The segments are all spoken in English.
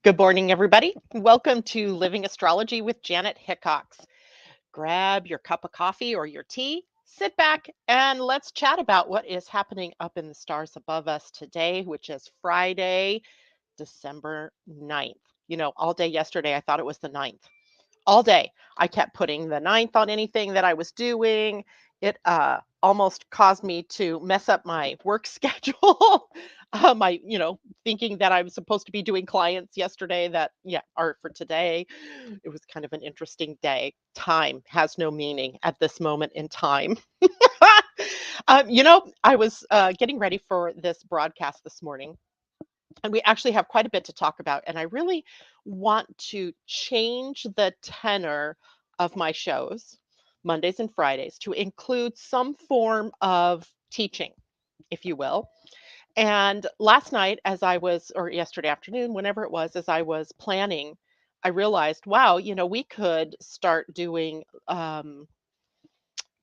Good morning, everybody. Welcome to Living Astrology with Janet Hickox. Grab your cup of coffee or your tea, sit back, and let's chat about what is happening up in the stars above us today, which is Friday, December 9th. All day yesterday, I thought it was the 9th. All day, I kept putting the 9th on anything that I was doing. It almost caused me to mess up my work schedule. Thinking that I was supposed to be doing clients yesterday that, yeah, are for today. It was kind of an interesting day. Time has no meaning at this moment in time. I was getting ready for this broadcast this morning, and we actually have quite a bit to talk about. And I really want to change the tenor of my shows, Mondays and Fridays, to include some form of teaching, if you will. And last night, or yesterday afternoon, whenever it was, as I was planning, I realized, wow, we could start doing kind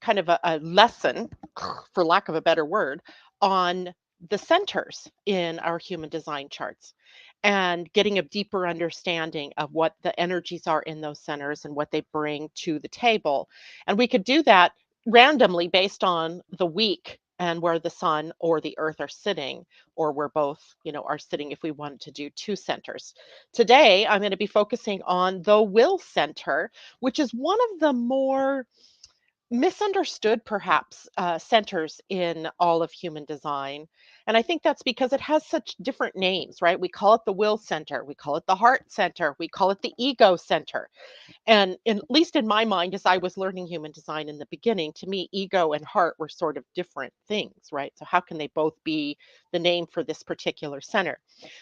of a lesson, for lack of a better word, on the centers in our human design charts and getting a deeper understanding of what the energies are in those centers and what they bring to the table. And we could do that randomly based on the week and where the sun or the earth are sitting, or where both, are sitting if we wanted to do two centers. Today, I'm going to be focusing on the will center, which is one of the more misunderstood perhaps centers in all of human design. And I think that's because it has such different names, right? We call it the will center, we call it the heart center, we call it the ego center. And at least in my mind, as I was learning human design in the beginning, to me, ego and heart were sort of different things, right? So how can they both be the name for this particular center?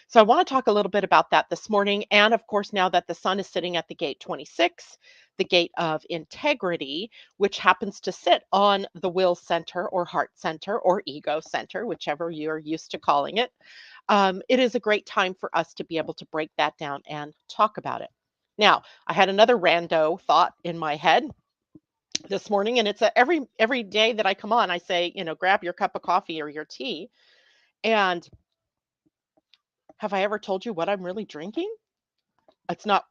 So I want to talk a little bit about that this morning. And of course, now that the sun is sitting at the gate 26, the gate of integrity, which happens to sit on the will center or heart center or ego center, whichever you're used to calling it. It is a great time for us to be able to break that down and talk about it. Now, I had another rando thought in my head this morning, and it's every day that I come on, I say, grab your cup of coffee or your tea. And have I ever told you what I'm really drinking? It's not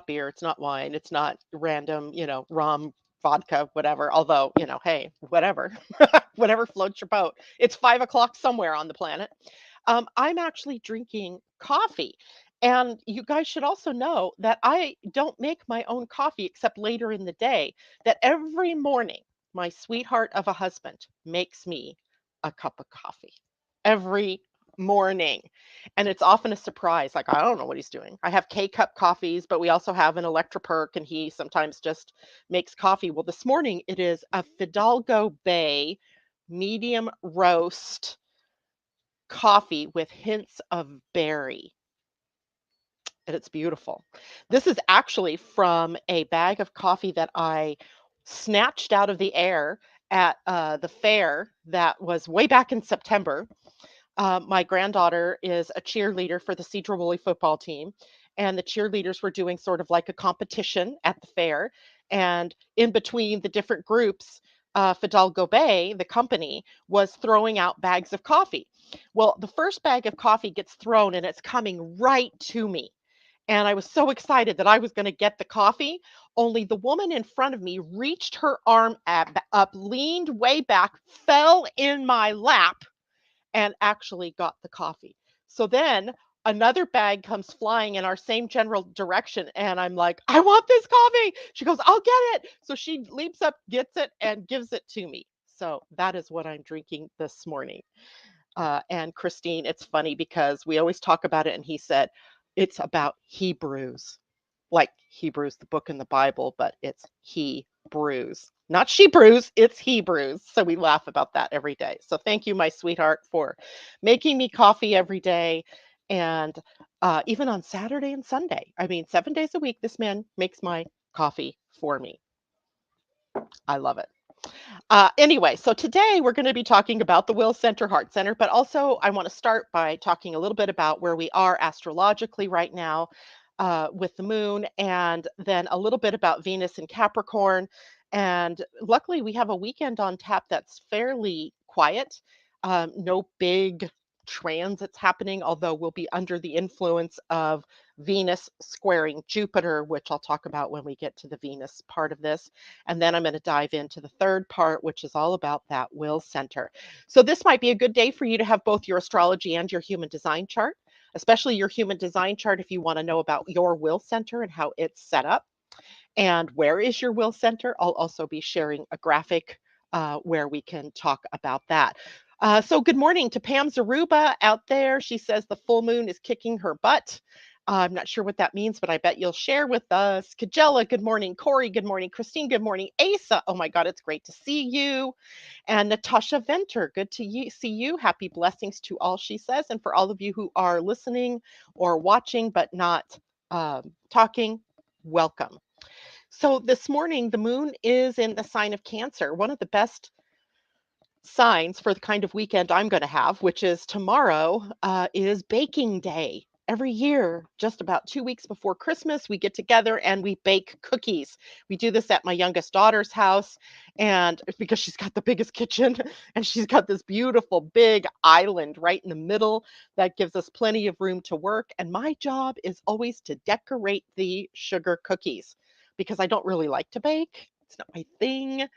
beer, it's not wine, it's not random, rum, vodka, whatever. Although, hey, whatever, whatever floats your boat. It's 5 o'clock somewhere on the planet. I'm actually drinking coffee. And you guys should also know that I don't make my own coffee except later in the day, that every morning, my sweetheart of a husband makes me a cup of coffee every morning. And it's often a surprise. Like, I don't know what he's doing. I have K cup coffees, but we also have an Electroperk, and he sometimes just makes coffee. Well, this morning it is a Fidalgo Bay medium roast coffee with hints of berry, and it's beautiful. This is actually from a bag of coffee that I snatched out of the air at the fair that was way back in September. My granddaughter is a cheerleader for the Cedar Woolley football team, and the cheerleaders were doing sort of like a competition at the fair. And in between the different groups, Fidalgo Bay, the company, was throwing out bags of coffee. Well, the first bag of coffee gets thrown and it's coming right to me. And I was so excited that I was going to get the coffee. Only the woman in front of me reached her arm up, leaned way back, fell in my lap, and actually got the coffee. So then another bag comes flying in our same general direction. And I'm like, I want this coffee. She goes, I'll get it. So she leaps up, gets it, and gives it to me. So that is what I'm drinking this morning. And Christine, it's funny because we always talk about it. And he said, it's about Hebrews, like Hebrews, the book in the Bible, but it's Hebrews, not she brews, it's Hebrews. So we laugh about that every day. So thank you, my sweetheart, for making me coffee every day. And even on Saturday and Sunday, I mean, 7 days a week, this man makes my coffee for me. I love it. Anyway, so today we're going to be talking about the Will Center, Heart Center, but also I want to start by talking a little bit about where we are astrologically right now with the moon, and then a little bit about Venus and Capricorn. And luckily, we have a weekend on tap that's fairly quiet. No big transits happening, although we'll be under the influence of Venus squaring Jupiter, which I'll talk about when we get to the Venus part of this. And then I'm going to dive into the third part, which is all about that will center. So this might be a good day for you to have both your astrology and your human design chart, especially your human design chart if you want to know about your will center and how it's set up. And where is your will center? I'll also be sharing a graphic where we can talk about that. So, good morning to Pam Zaruba out there. She says the full moon is kicking her butt. I'm not sure what that means, but I bet you'll share with us. Kajella, good morning. Corey, good morning. Christine, good morning. Asa, oh my God, it's great to see you. And Natasha Venter, good to see you. Happy blessings to all, she says. And for all of you who are listening or watching but not talking, welcome. So this morning, the moon is in the sign of Cancer, one of the best signs for the kind of weekend I'm going to have, which is tomorrow, is baking day. Every year, just about 2 weeks before Christmas, we get together and we bake cookies. We do this at my youngest daughter's house, and because she's got the biggest kitchen and she's got this beautiful big island right in the middle that gives us plenty of room to work. And my job is always to decorate the sugar cookies because I don't really like to bake. It's not my thing,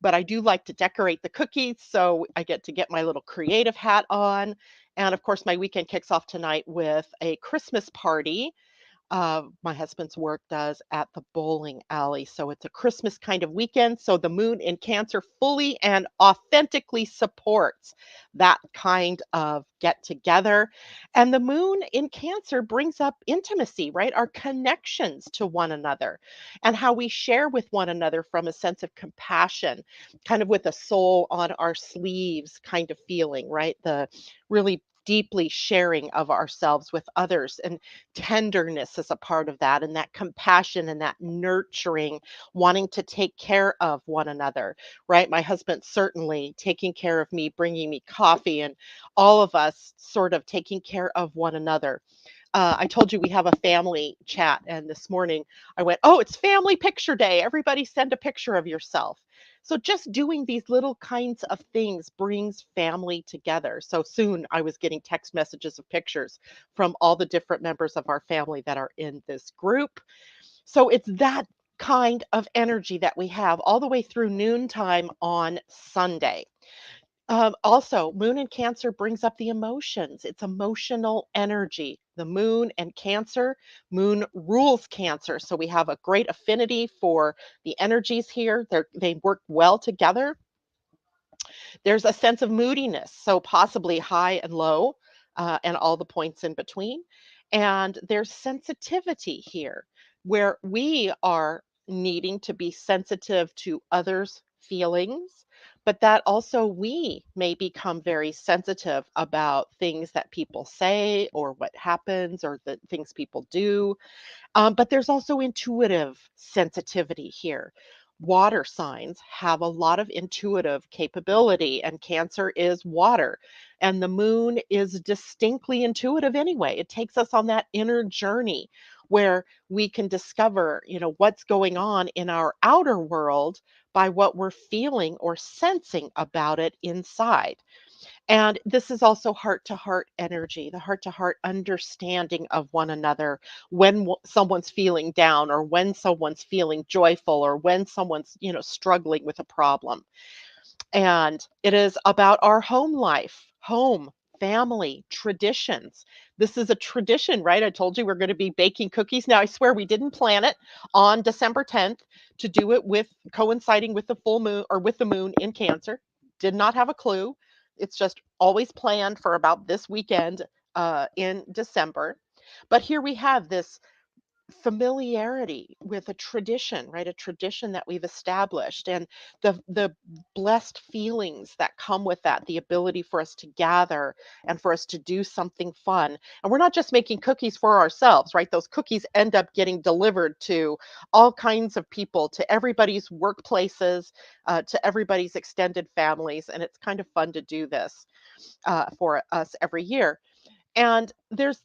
but I do like to decorate the cookies. So I get to get my little creative hat on. And of course, my weekend kicks off tonight with a Christmas party my husband's work does at the bowling alley. So it's a Christmas kind of weekend. So the moon in Cancer fully and authentically supports that kind of get together. And the moon in Cancer brings up intimacy, right? Our connections to one another and how we share with one another from a sense of compassion, kind of with a soul on our sleeves kind of feeling, right? The really deeply sharing of ourselves with others, and tenderness is a part of that, and that compassion and that nurturing, wanting to take care of one another, right? My husband certainly taking care of me, bringing me coffee, and all of us sort of taking care of one another. I told you we have a family chat, and this morning I went, "Oh, it's family picture day. Everybody send a picture of yourself." So just doing these little kinds of things brings family together. So soon I was getting text messages of pictures from all the different members of our family that are in this group. So it's that kind of energy that we have all the way through noontime on Sunday. Also, moon in Cancer brings up the emotions. It's emotional energy. The moon and Cancer, moon rules Cancer. So we have a great affinity for the energies here. They work well together. There's a sense of moodiness, so possibly high and low, and all the points in between. And there's sensitivity here where we are needing to be sensitive to others' feelings, but that also we may become very sensitive about things that people say or what happens or the things people do. But there's also intuitive sensitivity here. Water signs have a lot of intuitive capability, and Cancer is water. And the moon is distinctly intuitive anyway. It takes us on that inner journey where we can discover, what's going on in our outer world by what we're feeling or sensing about it inside. And this is also heart to heart energy, the heart to heart understanding of one another when someone's feeling down or when someone's feeling joyful or when someone's, struggling with a problem. And it is about our home life, home, family, traditions. This is a tradition, right? I told you we're going to be baking cookies. Now, I swear we didn't plan it on December 10th to do it with coinciding with the full moon or with the moon in Cancer. Did not have a clue. It's just always planned for about this weekend in December. But here we have this familiarity with a tradition, right? A tradition that we've established, and the blessed feelings that come with that, the ability for us to gather and for us to do something fun. And we're not just making cookies for ourselves, right? Those cookies end up getting delivered to all kinds of people, to everybody's workplaces, to everybody's extended families, and it's kind of fun to do this for us every year. And there's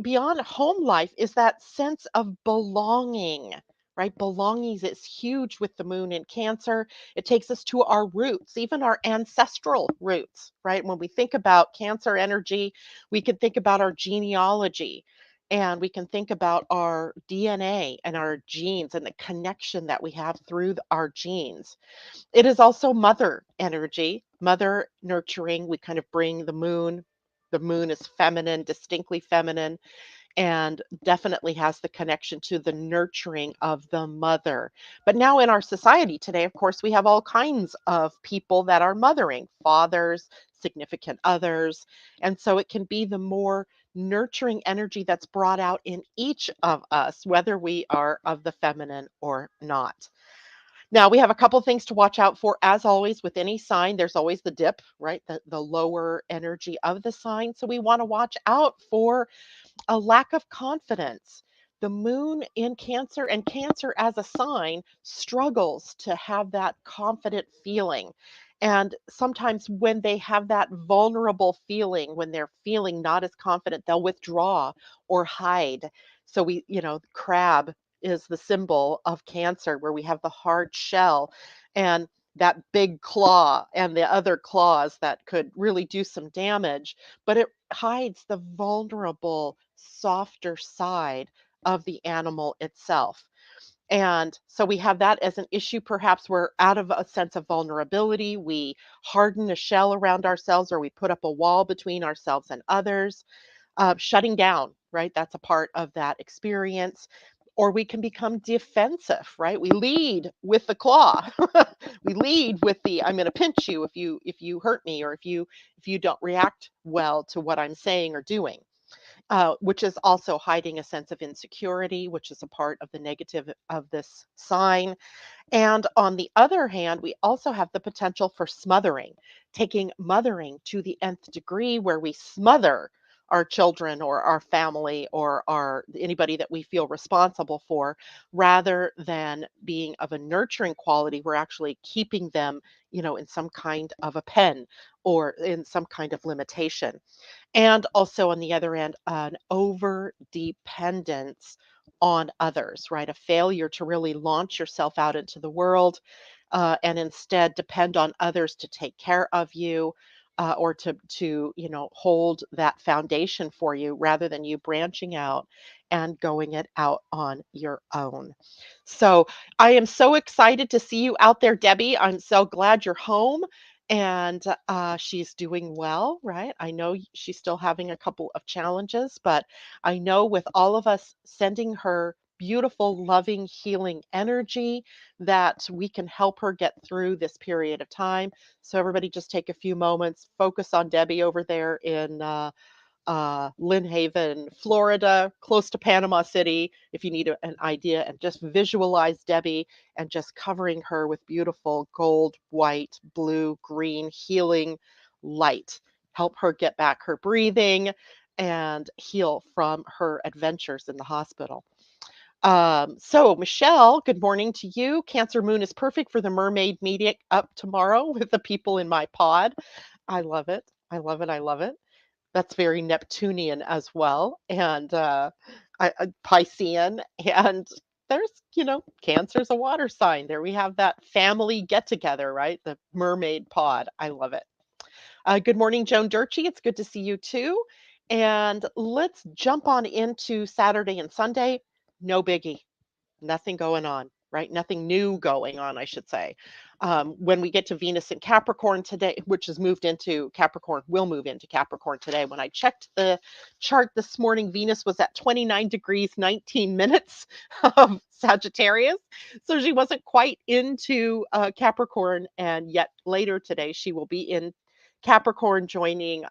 beyond home life is that sense of belonging, right? Belongings is huge with the moon in Cancer. It takes us to our roots, even our ancestral roots, right? When we think about Cancer energy, we can think about our genealogy, and we can think about our DNA and our genes and the connection that we have through our genes. It is also mother energy, mother nurturing. We kind of bring the moon. The moon is feminine, distinctly feminine, and definitely has the connection to the nurturing of the mother. But now in our society today, of course, we have all kinds of people that are mothering, fathers, significant others. And so it can be the more nurturing energy that's brought out in each of us, whether we are of the feminine or not. Now, we have a couple things to watch out for. As always, with any sign, there's always the dip, right? The lower energy of the sign. So we want to watch out for a lack of confidence. The moon in Cancer, and Cancer as a sign struggles to have that confident feeling. And sometimes when they have that vulnerable feeling, when they're feeling not as confident, they'll withdraw or hide. So crab is the symbol of Cancer, where we have the hard shell and that big claw and the other claws that could really do some damage, but it hides the vulnerable, softer side of the animal itself. And so we have that as an issue. Perhaps we're out of a sense of vulnerability. We harden a shell around ourselves, or we put up a wall between ourselves and others, shutting down, right? That's a part of that experience. Or we can become defensive, right? We lead with the claw. We lead with the I'm going to pinch you if you hurt me, or if you don't react well to what I'm saying or doing, which is also hiding a sense of insecurity, which is a part of the negative of this sign. And on the other hand, we also have the potential for smothering, taking mothering to the nth degree, where we smother our children or our family or our anybody that we feel responsible for, rather than being of a nurturing quality. We're actually keeping them, in some kind of a pen or in some kind of limitation. And also on the other end, an over dependence on others, right? A failure to really launch yourself out into the world, and instead depend on others to take care of you, or to hold that foundation for you, rather than you branching out and going it out on your own. So I am so excited to see you out there, Debbie. I'm so glad you're home and she's doing well, right? I know she's still having a couple of challenges, but I know with all of us sending her beautiful, loving, healing energy, that we can help her get through this period of time. So, everybody, just take a few moments, focus on Debbie over there in Lynn Haven, Florida, close to Panama City, if you need an idea, and just visualize Debbie and just covering her with beautiful gold, white, blue, green, healing light. Help her get back her breathing and heal from her adventures in the hospital. So Michelle, good morning to you. Cancer moon is perfect for the mermaid meeting up tomorrow with the people in my pod. I love it. I love it. I love it. That's very Neptunian as well, and Piscean, and there's, Cancer's a water sign. There we have that family get together, right? The mermaid pod. I love it. Good morning, Joan Durchie. It's good to see you too. And let's jump on into Saturday and Sunday. No biggie. Nothing going on, right? Nothing new going on, I should say. When we get to Venus in Capricorn today, which has moved into Capricorn, will move into Capricorn today. When I checked the chart this morning, Venus was at 29 degrees, 19 minutes of Sagittarius. So she wasn't quite into Capricorn. And yet later today, she will be in Capricorn, joining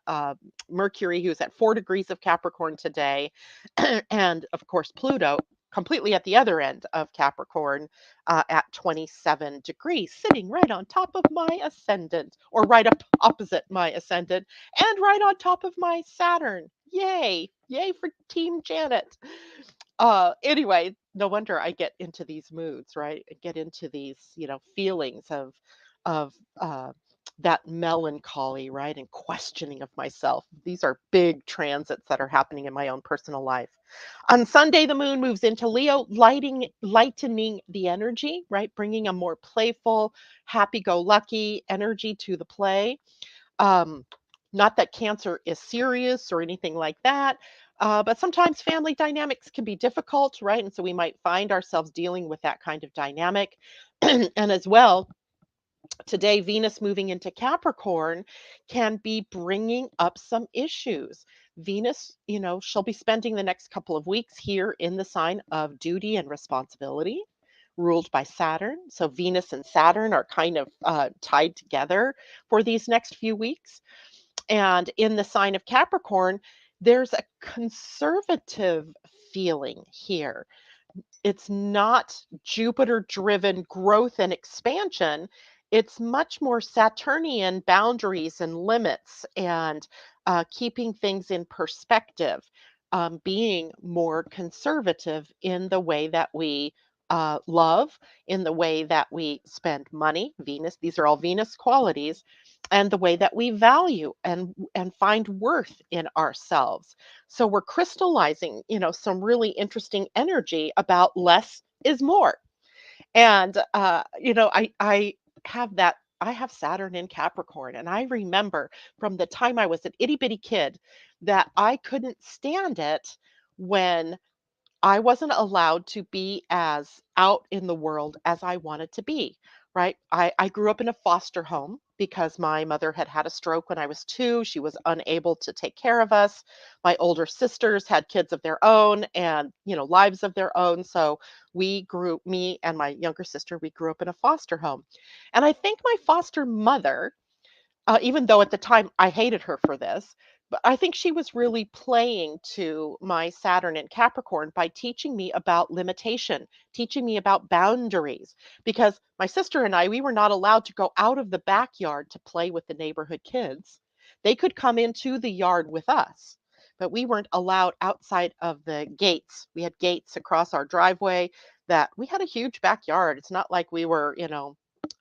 Mercury, who's at 4 degrees of Capricorn today. And of course, Pluto completely at the other end of Capricorn, at 27 degrees, sitting right on top of my ascendant, or right up opposite my ascendant, and right on top of my Saturn. Yay! Yay for Team Janet. Anyway, no wonder I get into these moods, right? I get into these, feelings of that melancholy, right? And questioning of myself. These are big transits that are happening in my own personal life. On Sunday, the moon moves into Leo, lightening the energy, right? Bringing a more playful, happy go lucky energy to the play. Um, Not that Cancer is serious or anything like that, but sometimes family dynamics can be difficult, right? And so we might find ourselves dealing with that kind of dynamic. And as well, today, Venus moving into Capricorn can be bringing up some issues. Venus, she'll be spending the next couple of weeks here in the sign of duty and responsibility, ruled by Saturn. So Venus and Saturn are kind of tied together for these next few weeks. And in the sign of Capricorn, there's a conservative feeling here. It's not Jupiter driven growth and expansion. It's much more Saturnian boundaries and limits and keeping things in perspective, being more conservative in the way that we love, in the way that we spend money. Venus, these are all Venus qualities, and the way that we value and find worth in ourselves. So we're crystallizing, some really interesting energy about less is more. And I have that. I have Saturn in Capricorn, and I remember from the time I was an itty bitty kid that I couldn't stand it when I wasn't allowed to be as out in the world as I wanted to be, right? I grew up in a foster home because my mother had had a stroke when I was 2. She was unable to take care of us. My older sisters had kids of their own and, lives of their own. So me and my younger sister, we grew up in a foster home. And I think my foster mother, even though at the time I hated her for this, but I think she was really playing to my Saturn in Capricorn by teaching me about limitation, teaching me about boundaries. Because my sister and I, we were not allowed to go out of the backyard to play with the neighborhood kids. They could come into the yard with us, but we weren't allowed outside of the gates. We had gates across our driveway that we had a huge backyard. It's not like we were,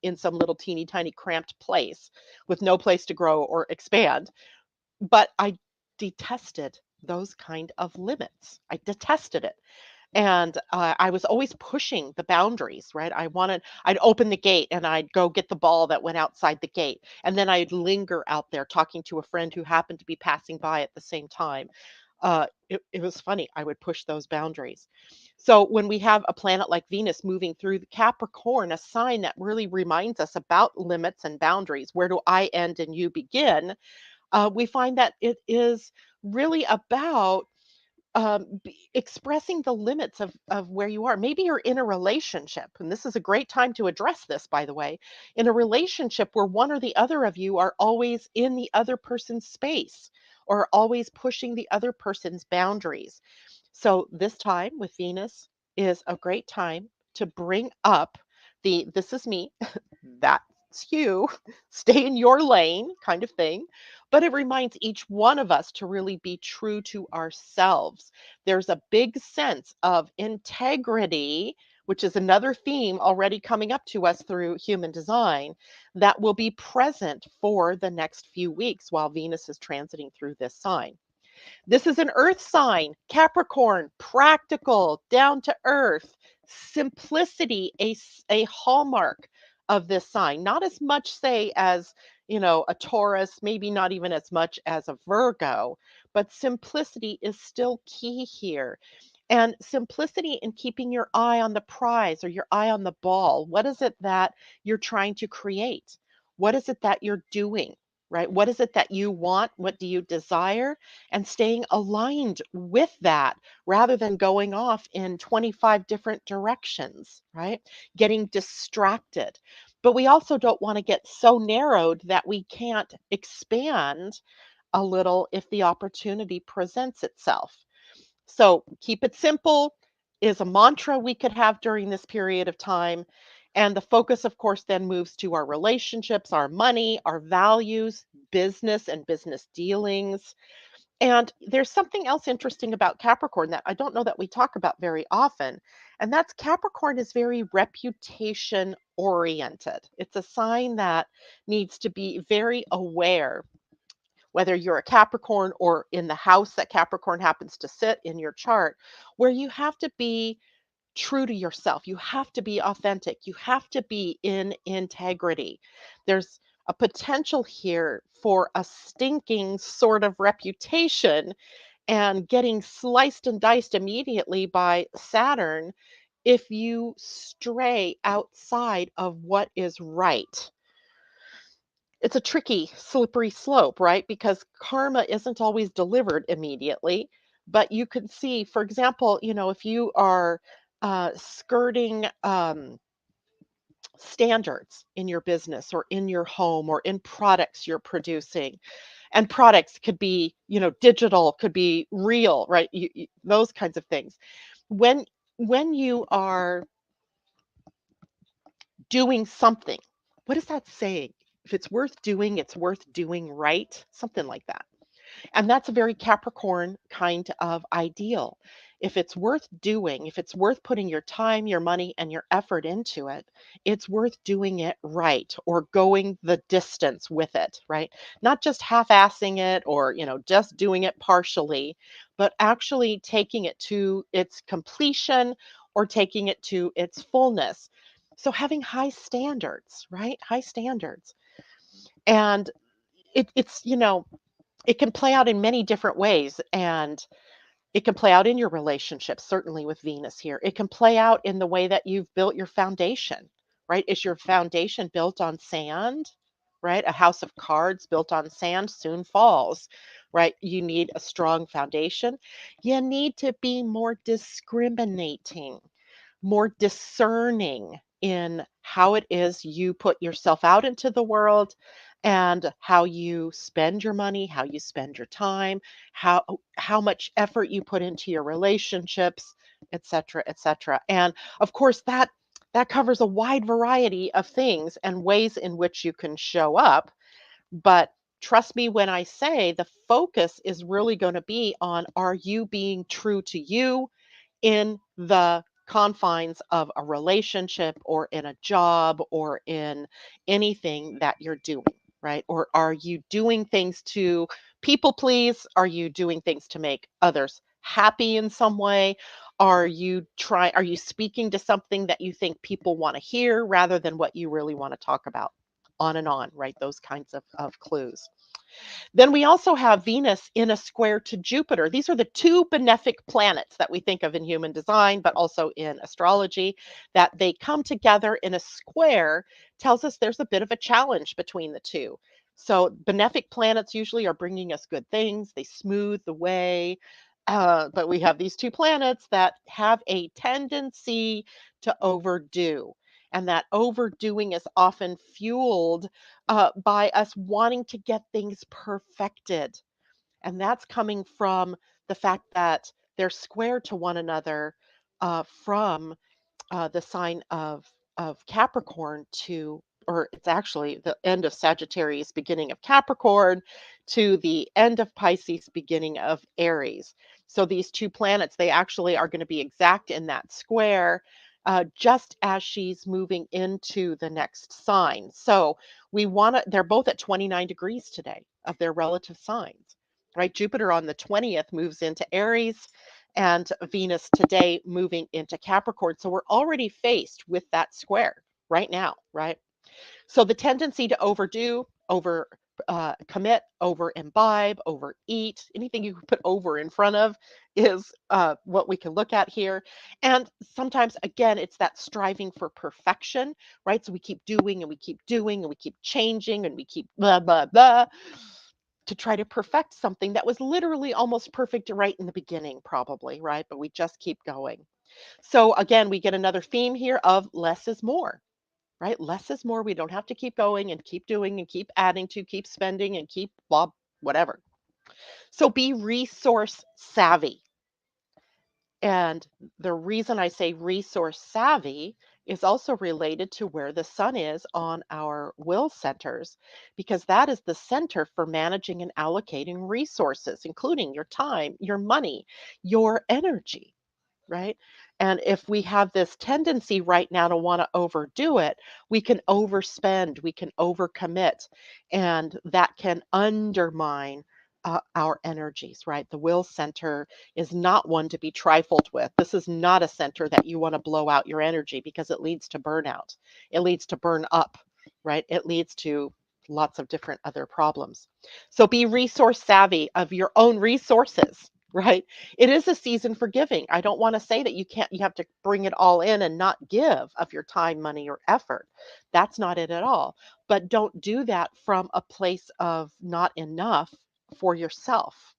in some little teeny tiny cramped place with no place to grow or expand. But I detested those kind of limits. I detested it. And I was always pushing the boundaries, right? I'd open the gate and I'd go get the ball that went outside the gate. And then I'd linger out there talking to a friend who happened to be passing by at the same time. It was funny. I would push those boundaries. So when we have a planet like Venus moving through the Capricorn, a sign that really reminds us about limits and boundaries, where do I end and you begin? We find that it is really about expressing the limits of where you are. Maybe you're in a relationship, and this is a great time to address this, by the way, in a relationship where one or the other of you are always in the other person's space or always pushing the other person's boundaries. So this time with Venus is a great time to bring up the this is me, that's you, stay in your lane kind of thing. But it reminds each one of us to really be true to ourselves. There's a big sense of integrity, which is another theme already coming up to us through human design, that will be present for the next few weeks while Venus is transiting through this sign. This is an earth sign, Capricorn, practical, down to earth, simplicity, a hallmark of this sign. Not as much, say, as, a Taurus, maybe not even as much as a Virgo, but simplicity is still key here. And simplicity in keeping your eye on the prize or your eye on the ball. What is it that you're trying to create? What is it that you're doing? Right? What is it that you want? What do you desire? And staying aligned with that rather than going off in 25 different directions, right? Getting distracted. But we also don't want to get so narrowed that we can't expand a little if the opportunity presents itself. So keep it simple is a mantra we could have during this period of time. And the focus, of course, then moves to our relationships, our money, our values, business and business dealings. And there's something else interesting about Capricorn that I don't know that we talk about very often, and that's Capricorn is very reputation oriented. It's a sign that needs to be very aware, whether you're a Capricorn or in the house that Capricorn happens to sit in your chart, where you have to be true to yourself. You have to be authentic. You have to be in integrity. There's a potential here for a stinking sort of reputation and getting sliced and diced immediately by Saturn if you stray outside of what is right. It's a tricky, slippery slope, right? Because karma isn't always delivered immediately. But you can see, for example, if you are skirting standards in your business or in your home or in products you're producing, and products could be, digital, could be real, right? Those kinds of things. When when you are doing something, what is that saying? If it's worth doing, it's worth doing right, something like that. And that's a very Capricorn kind of ideal. If it's worth doing, if it's worth putting your time, your money, and your effort into it, it's worth doing it right or going the distance with it, right? Not just half assing it or, just doing it partially, but actually taking it to its completion or taking it to its fullness. So having high standards, right? High standards. And it can play out in many different ways, and it can play out in your relationships, certainly with Venus here. It can play out in the way that you've built your foundation, right? Is your foundation built on sand, right? A house of cards built on sand soon falls, right? You need a strong foundation. You need to be more discriminating, more discerning in how it is you put yourself out into the world and how you spend your money, how you spend your time, how much effort you put into your relationships, et cetera, et cetera. And of course that covers a wide variety of things and ways in which you can show up. But trust me when I say the focus is really going to be on, are you being true to you in the confines of a relationship or in a job or in anything that you're doing, right? Or are you doing things to people please? Are you doing things to make others happy in some way? Are you speaking to something that you think people want to hear rather than what you really want to talk about? On and on, right? Those kinds of clues. Then we also have Venus in a square to Jupiter. These are the two benefic planets that we think of in human design, but also in astrology. That they come together in a square tells us there's a bit of a challenge between the two. So, benefic planets usually are bringing us good things, they smooth the way. But we have these two planets that have a tendency to overdo. And that overdoing is often fueled by us wanting to get things perfected. And that's coming from the fact that they're square to one another from the sign of Capricorn to, or it's actually the end of Sagittarius, beginning of Capricorn, to the end of Pisces, beginning of Aries. So these two planets, they actually are going to be exact in that square. Just as she's moving into the next sign. So they're both at 29 degrees today of their relative signs, right? Jupiter on the 20th moves into Aries, and Venus today moving into Capricorn. So we're already faced with that square right now, right? So the tendency to overdo, over commit, over imbibe, overeat, anything you can put over in front of is what we can look at here. And sometimes, again, it's that striving for perfection, right? So we keep doing and we keep doing and we keep changing and we keep blah, blah, blah to try to perfect something that was literally almost perfect right in the beginning, probably, right? But we just keep going. So again, we get another theme here of less is more, right? Less is more. We don't have to keep going and keep doing and keep adding to, keep spending and keep blah, whatever. So be resource savvy. And the reason I say resource savvy is also related to where the sun is on our will centers, because that is the center for managing and allocating resources, including your time, your money, your energy, right? And if we have this tendency right now to want to overdo it, we can overspend, we can overcommit, and that can undermine our energies, right? The will center is not one to be trifled with. This is not a center that you want to blow out your energy, because it leads to burnout. It leads to burn up, right? It leads to lots of different other problems. So be resource savvy of your own resources, right? It is a season for giving. I don't want to say that you have to bring it all in and not give of your time, money, or effort. That's not it at all. But don't do that from a place of not enough for yourself,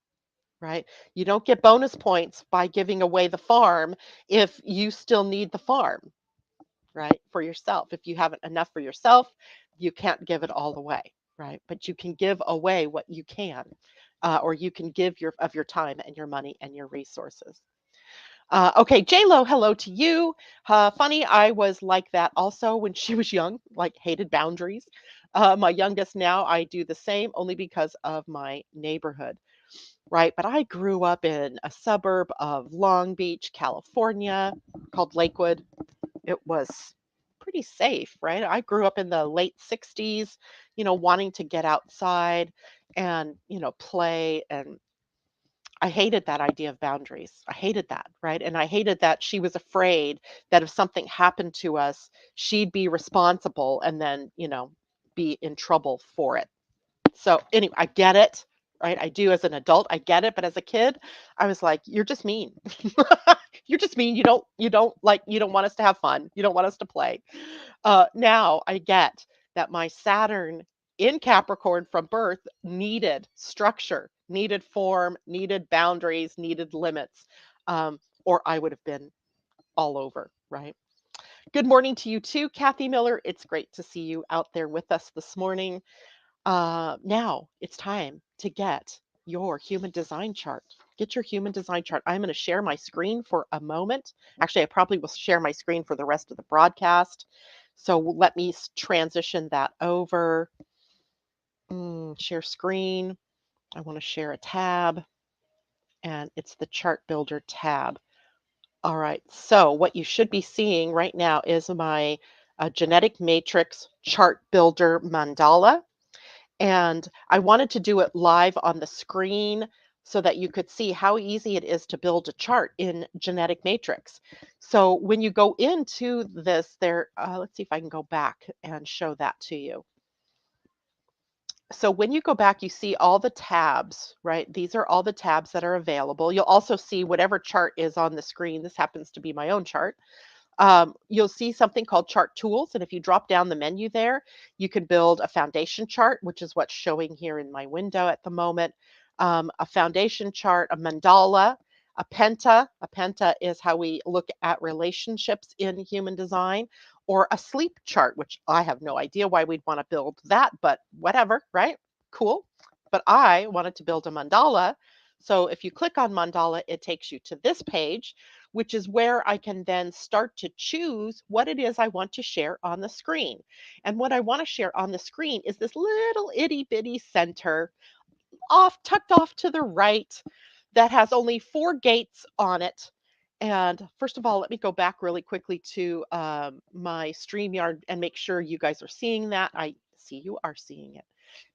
right? You don't get bonus points by giving away the farm if you still need the farm, right? For yourself. If you haven't enough for yourself, you can't give it all away, right? But you can give away what you can, or you can give your time and your money and your resources. Okay, J Lo, hello to you. Funny, I was like that also when she was young, like hated boundaries. My youngest now, I do the same only because of my neighborhood, right? But I grew up in a suburb of Long Beach, California, called Lakewood. It was pretty safe, right? I grew up in the late 60s, wanting to get outside and, play. And I hated that idea of boundaries. I hated that, right? And I hated that she was afraid that if something happened to us, she'd be responsible and then, be in trouble for it. So anyway, I get it, right? I do as an adult, I get it, but as a kid, I was like, you're just mean. You're just mean. You don't want us to have fun. You don't want us to play. Now I get that my Saturn in Capricorn from birth needed structure, needed form, needed boundaries, needed limits, or I would have been all over, right? Good morning to you too, Kathy Miller. It's great to see you out there with us this morning. Now it's time to get your human design chart. Get your human design chart. I'm going to share my screen for a moment. Actually, I probably will share my screen for the rest of the broadcast. So let me transition that over. Share screen. I want to share a tab, and it's the chart builder tab. All right. So what you should be seeing right now is my genetic matrix chart builder mandala. And I wanted to do it live on the screen so that you could see how easy it is to build a chart in genetic matrix. So when you go into this, let's see if I can go back and show that to you. So when you go back, you see all the tabs, right? These are all the tabs that are available. You'll also see whatever chart is on the screen. This happens to be my own chart. You'll see something called chart tools. And if you drop down the menu there, you can build a foundation chart, which is what's showing here in my window at the moment. A foundation chart, a mandala, a penta. A penta is how we look at relationships in human design, or a sleep chart, which I have no idea why we'd want to build that, but whatever, right? Cool. But I wanted to build a mandala. So if you click on mandala, it takes you to this page, which is where I can then start to choose what it is I want to share on the screen. And what I want to share on the screen is this little itty bitty center tucked off to the right, that has only 4 gates on it. And first of all, let me go back really quickly to my StreamYard and make sure you guys are seeing that. I see you are seeing it.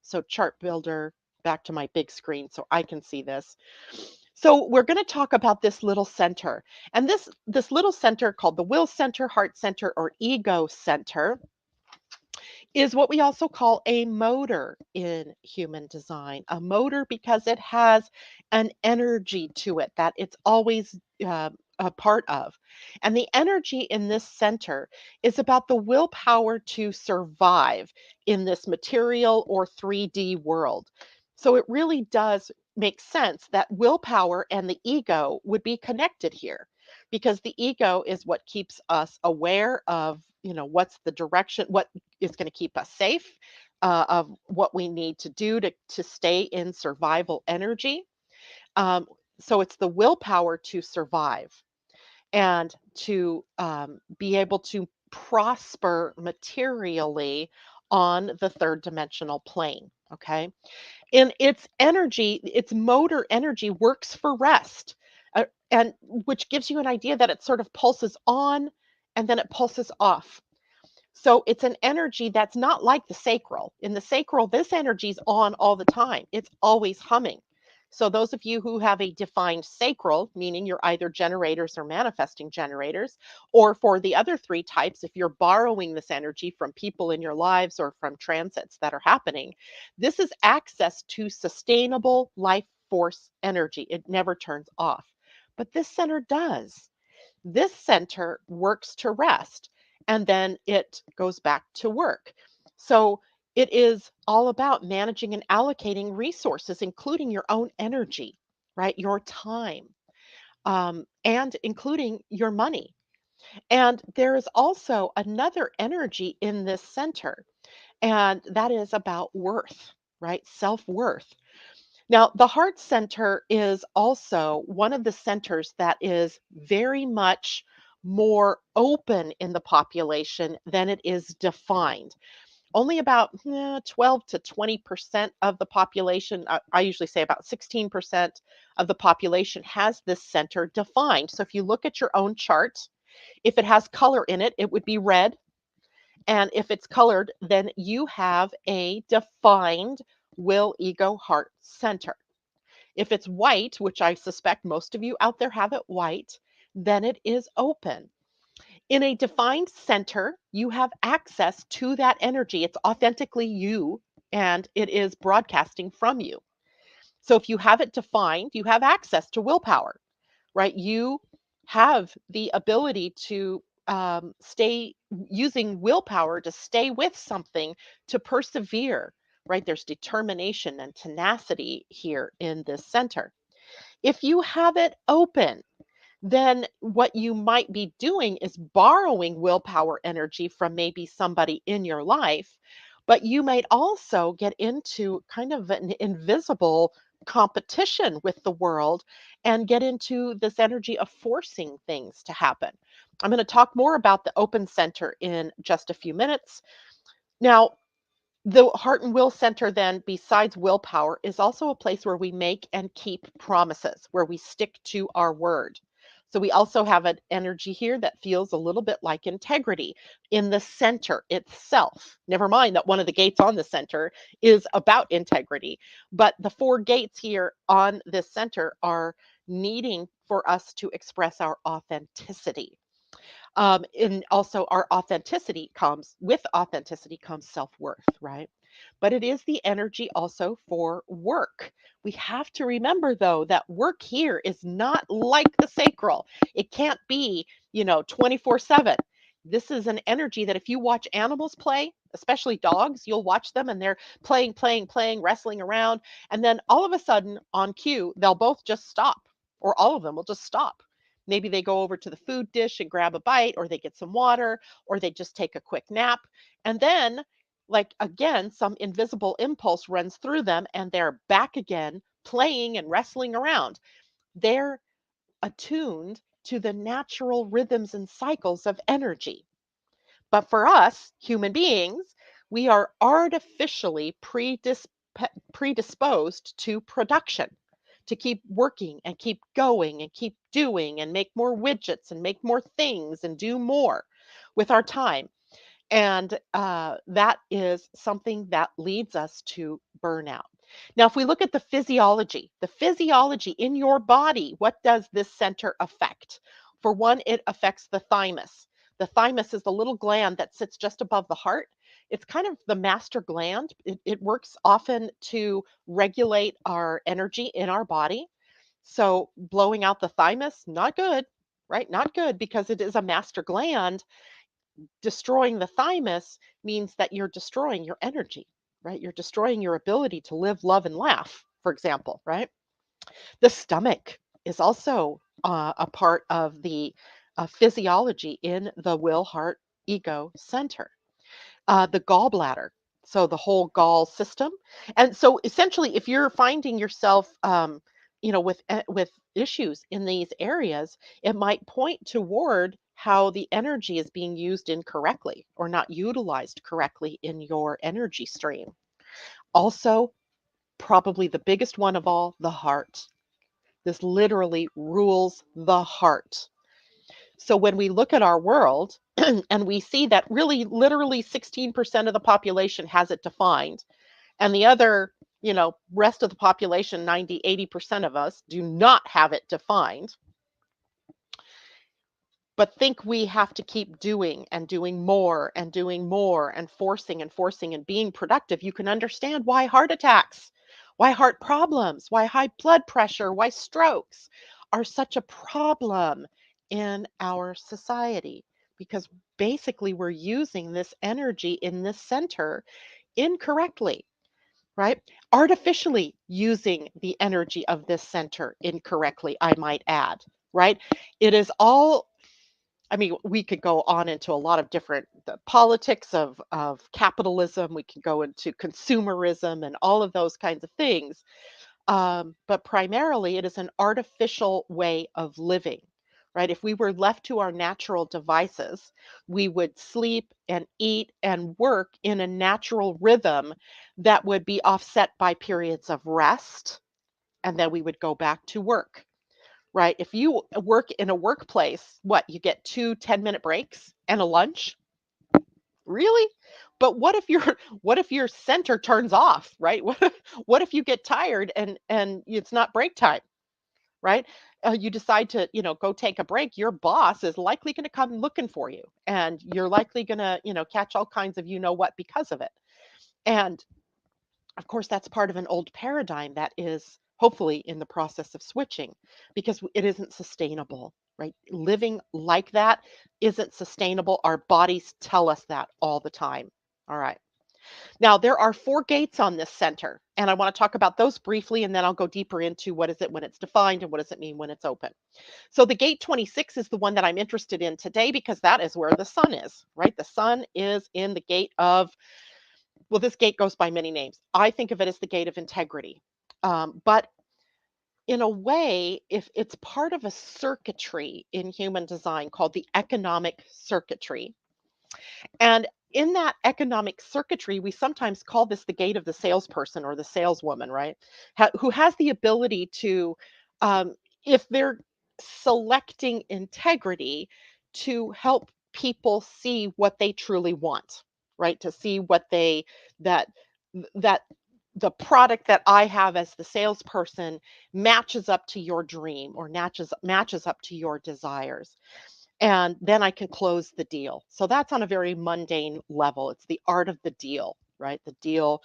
So chart builder, back to my big screen so I can see this. So we're going to talk about this little center. And this little center called the will center, heart center, or ego center is what we also call a motor in human design. A motor because it has an energy to it that it's always a part of. And the energy in this center is about the willpower to survive in this material or 3D world. So it really does make sense that willpower and the ego would be connected here, because the ego is what keeps us aware of, what's the direction, what is going to keep us safe, of what we need to do to stay in survival energy. Um, so it's the willpower to survive and to be able to prosper materially on the third dimensional plane. Okay. And its motor energy works for rest, and which gives you an idea that it sort of pulses on and then it pulses off. So it's an energy that's not like the sacral. In the sacral, this energy's on all the time. It's always humming. So those of you who have a defined sacral, meaning you're either generators or manifesting generators, or for the other three types, if you're borrowing this energy from people in your lives or from transits that are happening, this is access to sustainable life force energy. It never turns off. But this center does. This center works to rest and then it goes back to work. So it is all about managing and allocating resources, including your own energy, right? Your time, and including your money. And there is also another energy in this center, and that is about worth, right? Self worth. Now, the heart center is also one of the centers that is very much more open in the population than it is defined. Only about 12 to 20% of the population, I usually say about 16% of the population has this center defined. So if you look at your own chart, if it has color in it, it would be red. And if it's colored, then you have a defined will, ego, heart center. If it's white, which I suspect most of you out there have it white, then it is open. In a defined center, you have access to that energy. It's authentically you and it is broadcasting from you. So if you have it defined, you have access to willpower, right? You have the ability to stay using willpower to stay with something, to persevere, right? There's determination and tenacity here in this center. If you have it open, then what you might be doing is borrowing willpower energy from maybe somebody in your life, but you might also get into kind of an invisible competition with the world and get into this energy of forcing things to happen. I'm going to talk more about the open center in just a few minutes. Now, the heart and will center, then, besides willpower, is also a place where we make and keep promises, where we stick to our word. So we also have an energy here that feels a little bit like integrity in the center itself. Never mind that one of the gates on the center is about integrity, but the four gates here on this center are needing for us to express our authenticity. And also our authenticity comes self-worth, right? But it is the energy also for work. We have to remember though that work here is not like the sacral. It can't be, 24/7. This is an energy that if you watch animals play, especially dogs, you'll watch them and they're playing, playing, playing, wrestling around. And then all of a sudden on cue, they'll both just stop, or all of them will just stop. Maybe they go over to the food dish and grab a bite, or they get some water, or they just take a quick nap. And then, like again, some invisible impulse runs through them and they're back again playing and wrestling around. They're attuned to the natural rhythms and cycles of energy. But for us, human beings, we are artificially predisposed to production, to keep working and keep going and keep doing and make more widgets and make more things and do more with our time. And that is something that leads us to burnout. Now, if we look at the physiology in your body, what does this center affect? For one, it affects the thymus. The thymus is the little gland that sits just above the heart. It's kind of the master gland. It works often to regulate our energy in our body. So, blowing out the thymus, not good, right? Not good because it is a master gland. Destroying the thymus means that you're destroying your energy, right? You're destroying your ability to live, love, and laugh, for example, right? The stomach is also a part of the physiology in the will, heart, ego center. The gallbladder, so the whole gall system. And so essentially, if you're finding yourself, with issues in these areas, it might point toward how the energy is being used incorrectly or not utilized correctly in your energy stream. Also, probably the biggest one of all, the heart. This literally rules the heart. So when we look at our world and we see that really literally 16% of the population has it defined, and the other, rest of the population, 90, 80% of us do not have it defined, but think we have to keep doing and doing more and doing more and forcing and being productive, you can understand why heart attacks, why heart problems, why high blood pressure, why strokes are such a problem in our society. Because basically, we're using this energy in this center incorrectly, right? Artificially using the energy of this center incorrectly, I might add, right? It is all, I mean, we could go on into a lot of different the politics of capitalism. We can go into consumerism and all of those kinds of things. But primarily, it is an artificial way of living, right? If we were left to our natural devices, we would sleep and eat and work in a natural rhythm that would be offset by periods of rest, and then we would go back to work, right? If you work in a workplace, what, you get 2 10-minute breaks and a lunch? Really? But what if your what if your center turns off, right? What if you get tired and it's not break time, right? You decide to, go take a break. Your boss is likely going to come looking for you, and you're likely going to, catch all kinds of what because of it. And of course, that's part of an old paradigm that is hopefully in the process of switching because it isn't sustainable, right? Living like that isn't sustainable. Our bodies tell us that all the time. All right. Now, there are 4 gates on this center, and I want to talk about those briefly, and then I'll go deeper into what is it when it's defined and what does it mean when it's open. So, the gate 26 is the one that I'm interested in today because that is where the sun is, right? The sun is in the gate of, well, this gate goes by many names. I think of it as the gate of integrity. But in a way, if it's part of a circuitry in human design called the economic circuitry, and in that economic circuitry, we sometimes call this the gate of the salesperson or the saleswoman, right? Who has the ability to, um, if they're selecting integrity, to help people see what they truly want, right? To see what they, that, that the product that I have as the salesperson matches up to your dream or matches up to your desires, and then I can close the deal. So that's on a very mundane level. It's the art of the deal, right? The deal.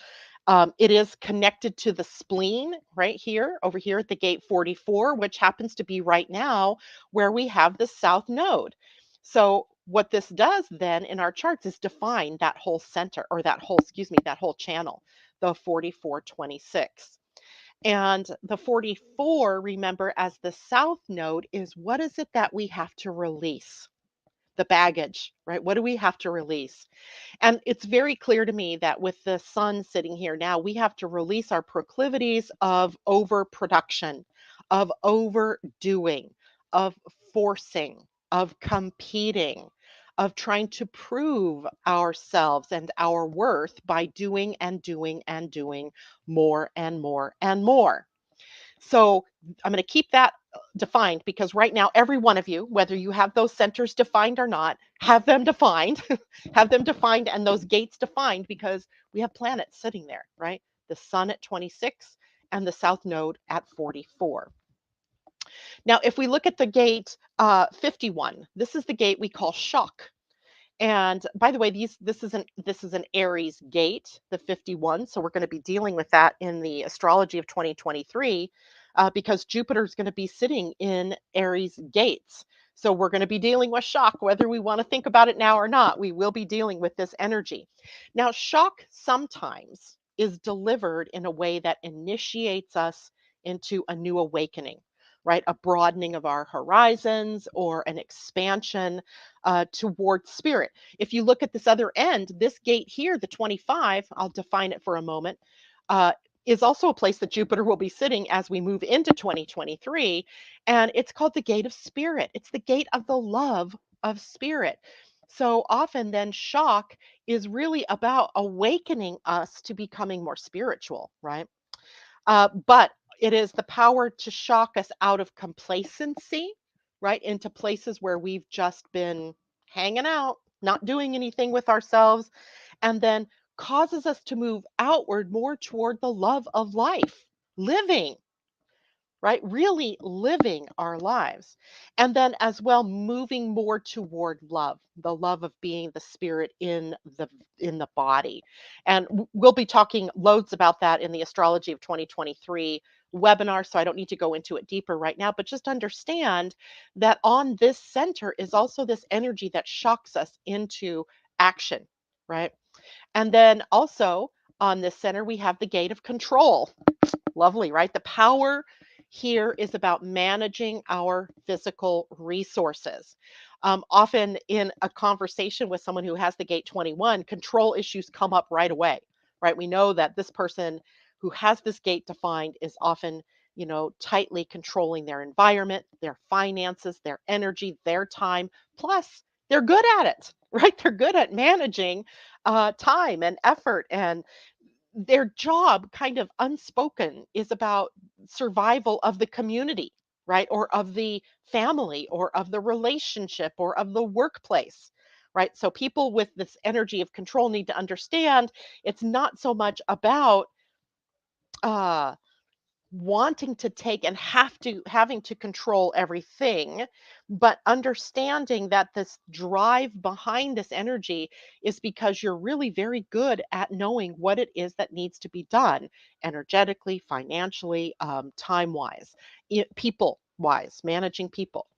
It is connected to the spleen right here, over here at the gate 44, which happens to be right now where we have the south node. So what this does then in our charts is define that whole center, or that whole, excuse me, that whole channel, the 4426. And the 44, remember, as the south node, is what is it that we have to release? The baggage, right? What do we have to release? And it's very clear to me that with the sun sitting here now, we have to release our proclivities of overproduction, of overdoing, of forcing, of competing, of trying to prove ourselves and our worth by doing and doing and doing more and more and more. So I'm going to keep that defined because right now, every one of you, whether you have those centers defined or not, have them defined, have them defined and those gates defined because we have planets sitting there, right? The sun at 26 and the south node at 44. Now, if we look at the gate 51, this is the gate we call shock. And by the way, this is an Aries gate, the 51. So we're going to be dealing with that in the astrology of 2023 because Jupiter is going to be sitting in Aries gates. So we're going to be dealing with shock, whether we want to think about it now or not. We will be dealing with this energy. Now, shock sometimes is delivered in a way that initiates us into a new awakening, right? A broadening of our horizons or an expansion toward spirit. If you look at this other end, this gate here, the 25, I'll define it for a moment, uh, is also a place that Jupiter will be sitting as we move into 2023. And it's called the gate of spirit. It's the gate of the love of spirit. So often, then, shock is really about awakening us to becoming more spiritual, right? But it is the power to shock us out of complacency, right? Into places where we've just been hanging out, not doing anything with ourselves, and then causes us to move outward more toward the love of life, living, right? Really living our lives. And then as well moving more toward love, the love of being the spirit in the body. And we'll be talking loads about that in the Astrology of 2023 webinar, so I don't need to go into it deeper right now, but just understand that on this center is also this energy that shocks us into action, right? And then also on this center we have the gate of control. Lovely, right? The power here is about managing our physical resources. Often in a conversation with someone who has the gate 21, control issues come up right away, right? We know that this person who has this gate defined is often, tightly controlling their environment, their finances, their energy, their time. Plus, they're good at it, right? They're good at managing time and effort, and their job, kind of unspoken, is about survival of the community, right? Or of the family, or of the relationship, or of the workplace, right? So people with this energy of control need to understand it's not so much about uh wanting to take and having to control everything, but understanding that this drive behind this energy is because you're really very good at knowing what it is that needs to be done energetically, financially, time wise, people wise, managing people.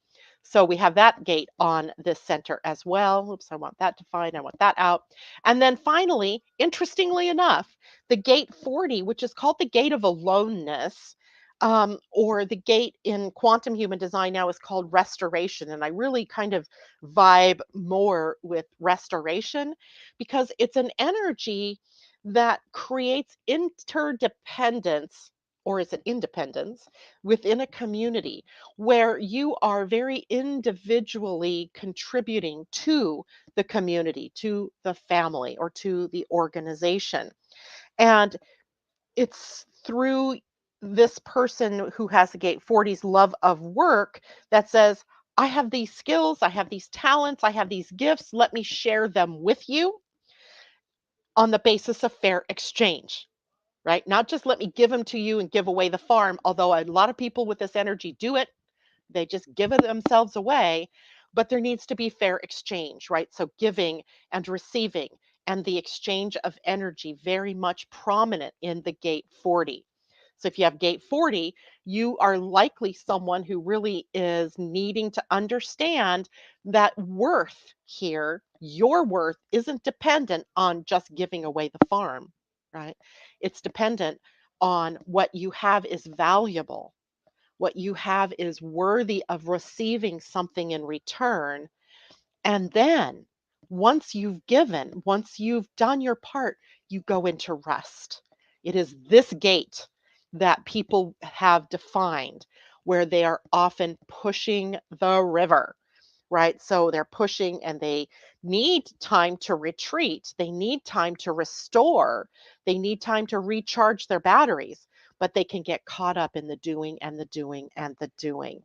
So we have that gate on this center as well. Oops, I want that defined. I want that out. And then finally, interestingly enough, the gate 40, which is called the gate of aloneness, or the gate in quantum human design now is called restoration. And I really kind of vibe more with restoration because it's an energy that creates interdependence, or is it independence, within a community where you are very individually contributing to the community, to the family, or to the organization. And it's through this person who has the gate 40's love of work that says, I have these skills, I have these talents, I have these gifts, let me share them with you on the basis of fair exchange, right? Not just let me give them to you and give away the farm, although a lot of people with this energy do it. They just give it themselves away, but there needs to be fair exchange, right? So giving and receiving and the exchange of energy very much prominent in the gate 40. So if you have gate 40, you are likely someone who really is needing to understand that worth here, your worth isn't dependent on just giving away the farm, right? It's dependent on what you have is valuable, what you have is worthy of receiving something in return. And then once you've given, once you've done your part, you go into rest. It is this gate that people have defined where they are often pushing the river, right? So they're pushing and they need time to retreat. They need time to restore. They need time to recharge their batteries, but they can get caught up in the doing and the doing and the doing.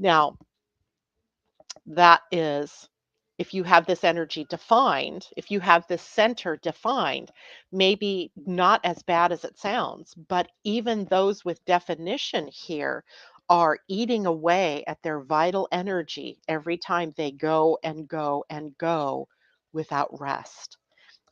Now, that is, if you have this energy defined, if you have this center defined, maybe not as bad as it sounds, but even those with definition here are eating away at their vital energy every time they go and go and go without rest.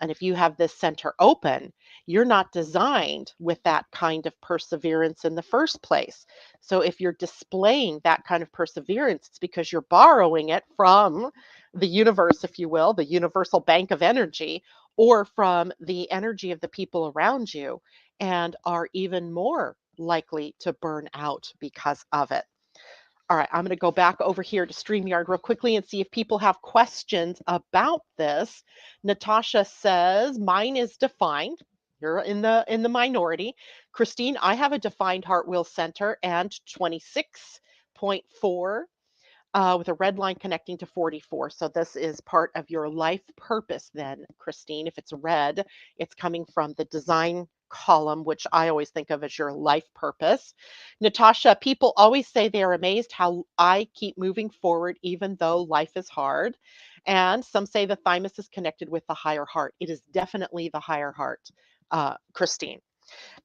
And if you have this center open, you're not designed with that kind of perseverance in the first place. So if you're displaying that kind of perseverance, it's because you're borrowing it from the universe, if you will, the universal bank of energy, or from the energy of the people around you, and are even more likely to burn out because of it. All right, I'm going to go back over here to StreamYard real quickly and see if people have questions about this. Natasha says, mine is defined. You're in the minority. Christine, I have a defined heart wheel center and 26.4. with a red line connecting to 44. So this is part of your life purpose then, Christine. If it's red, it's coming from the design column, which I always think of as your life purpose. Natasha, people always say they are amazed how I keep moving forward even though life is hard. And some say the thymus is connected with the higher heart. It is definitely the higher heart, Christine.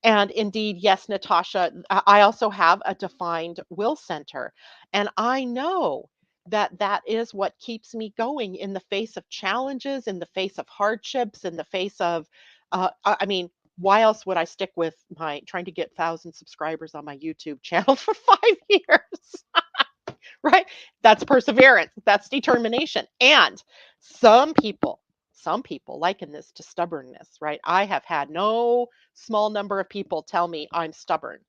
And indeed, yes, Natasha, I also have a defined will center. And I know that that is what keeps me going in the face of challenges, in the face of hardships, in the face of, I mean, why else would I stick with my trying to get 1,000 subscribers on my YouTube channel for 5 years? Right? That's perseverance, that's determination. And some people, some people liken this to stubbornness, right? I have had no small number of people tell me I'm stubborn.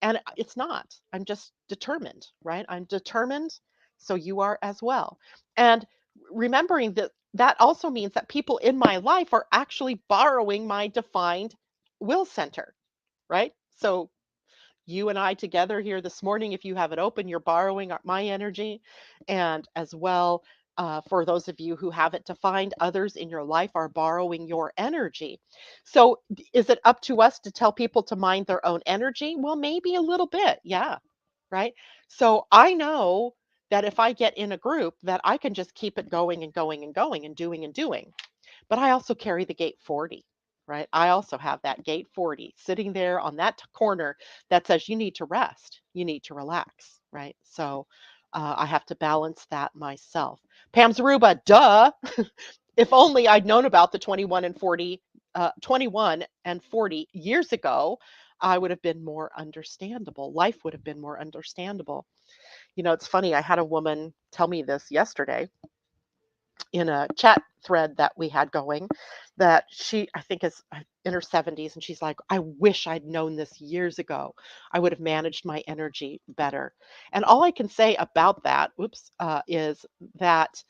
And it's not. I'm just determined, right? I'm determined, so you are as well. And remembering that that also means that people in my life are actually borrowing my defined will center, right? So you and I together here this morning, if you have it open, you're borrowing my energy. And as well, for those of you who have it defined, others in your life are borrowing your energy. So, is it up to us to tell people to mind their own energy? Well, maybe a little bit. Yeah. Right. So, I know that if I get in a group, that I can just keep it going and going and going and doing and doing. But I also carry the gate 40, right? I also have that gate 40 sitting there on that corner that says you need to rest, you need to relax, right? So I have to balance that myself. Pam Zaruba, duh. If only I'd known about the 21 and 40 years ago, I would have been more understandable. Life would have been more understandable. You know, it's funny. I had a woman tell me this yesterday in a chat thread that we had going that she I think is in her 70s, and she's like, I wish I'd known this years ago. I would have managed my energy better. And all I can say about that, is that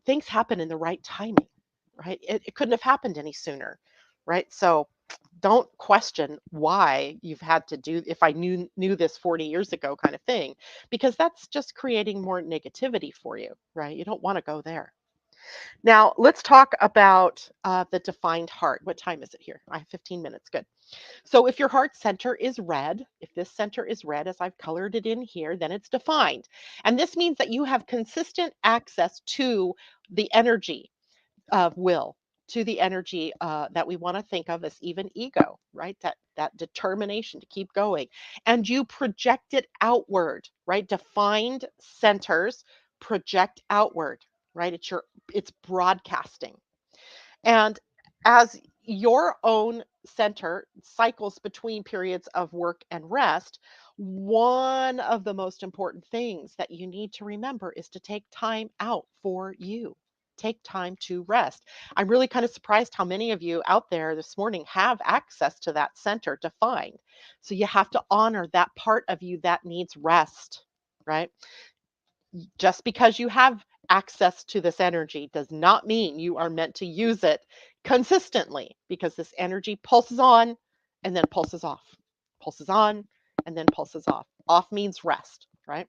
things happen in the right timing, right? It couldn't have happened any sooner, right? So don't question why you've had to do if I knew this 40 years ago kind of thing, because that's just creating more negativity for you, right? You don't want to go there. Now, let's talk about the defined heart. What time is it here? I have 15 minutes. Good. So, if your heart center is red, if this center is red, as I've colored it in here, then it's defined. And this means that you have consistent access to the energy of will, to the energy that we want to think of as even ego, right? That determination to keep going, and you project it outward, right? Defined centers project outward, right? It's broadcasting, and as your own center cycles between periods of work and rest, one of the most important things that you need to remember is to take time out for you. Take time to rest. I'm really kind of surprised how many of you out there this morning have access to that center defined. So you have to honor that part of you that needs rest, right? Just because you have access to this energy does not mean you are meant to use it consistently, because this energy pulses on and then pulses off, pulses on and then pulses off. Off means rest, right?